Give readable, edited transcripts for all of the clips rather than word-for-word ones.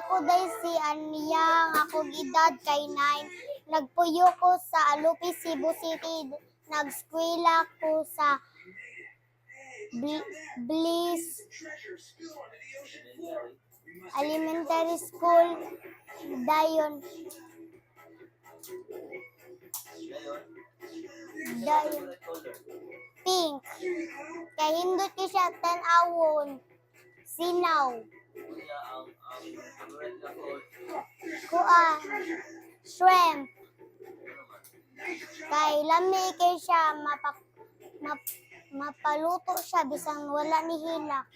ako day si Ania, nga akong edad kay 9. Nagpuyo ko sa Alupi, Cebu City. Nagskwela ko sa Bliss Elementary School. Dayon pink. Kay hindot ko siya tan-awon. Sinaw. Kuan. Shrimp. Kay lami kay siya mapaluto siya bisang wala ni hilak.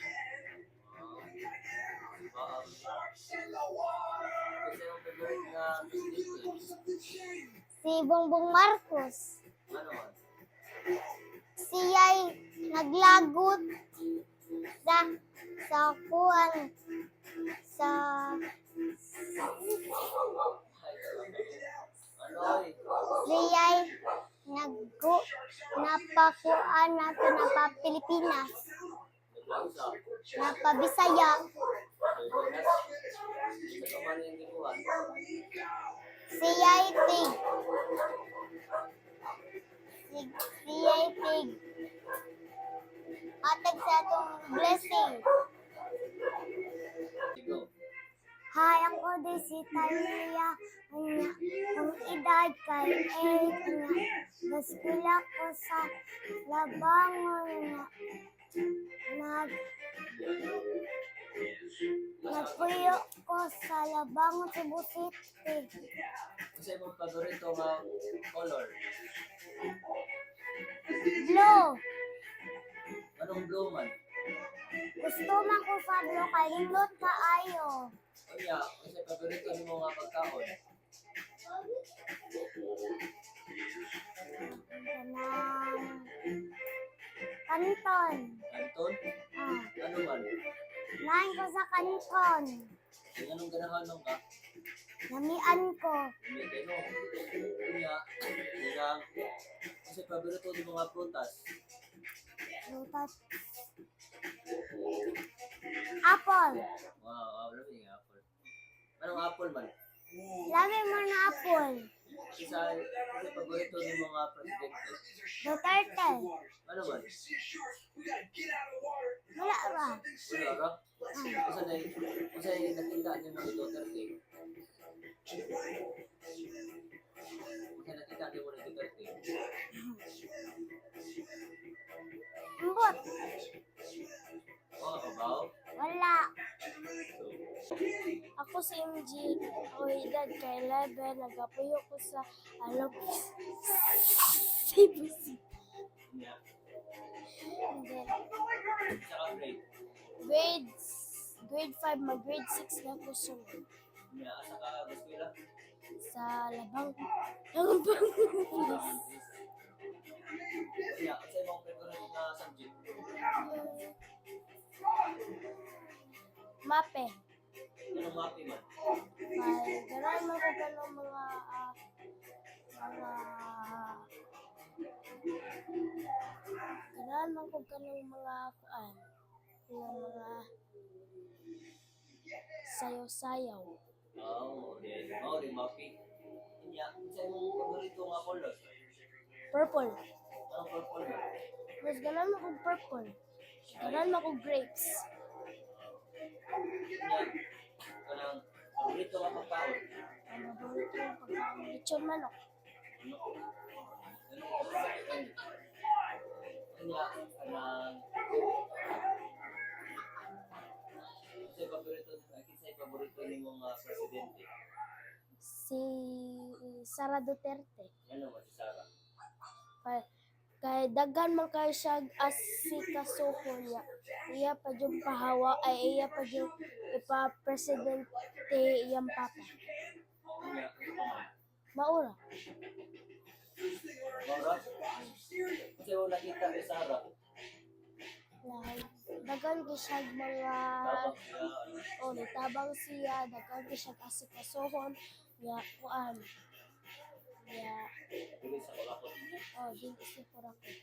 Si Bongbong Marcos. Siya'y naglagot sa kuan sa siya'y napakuan nato na Pilipinas. Napabisaya. Siya'y pig. Siya'y pig. Atag sa atong blessing. Hi, ako din si Talia. Ang edad kay 8. Nagskwela ko sa Labangon. Nagpuyo ko sa Labangon, Cebu City. Kasi mo paborito nga color? Blue. Anong blue man? Gusto man ko sa blue kay nindot kaayo. Kaya, kasi paborito ni mo nga pagkaon. Kanton. Anton? Ano man? Nain ko sa kanton. Anong ganahan nung ka? Namian ko. Hindi kayo. Kaya, kasi paborito ni mga prutas. Lutas. Apple. Wow, lami yung apple. Anong apple man? Lami mo na apple. Kasi paborito ni mga presidente. Duterte. Ano man? Wala ba? Wala ka? Kasi nakita niyo mga Duterte. Kasi nakita niyo mga Duterte. Ambot. Kabaw? Wala. Ako si MG. Ako edad kay 11. Nagapuyo ko sa Alupi, Cebu City. Hindi. Saka grade. Grade 5, mag-grade 6 na ko sunod. Asa ka eskwela? Sa Labang. Kaya, kasi mong favorite na subject. Mape. Anong mapi man? Ay, gano'n mo ko gano'n mga gano'n mo ko gano'n mga sayaw-sayaw. Di mapi. Kaya, kasi mong favorito nga color. Purple. Anong purple man? Mas gano'n mo ko purple. Gano'n mo ko grapes. Kaya, kanang favorito nga pagkaon. Ang mabulit yung pagkain. Lechon manok. Kanya, kasi paborito ni mga presidente. Si Sara Duterte. Ano ba si Sara? Kay daghan man kay siya asikasuho niya. Iya pa yung pahawa ay iya pa yung ipa-presidente iyang papa. Maura. Maura? Kasi wala kita ni Sara. Daghan ko siya mga tabang siya, daghan ko siya asikasuhon niya kuan. Dili sa Corakot. Dili sa Corakot.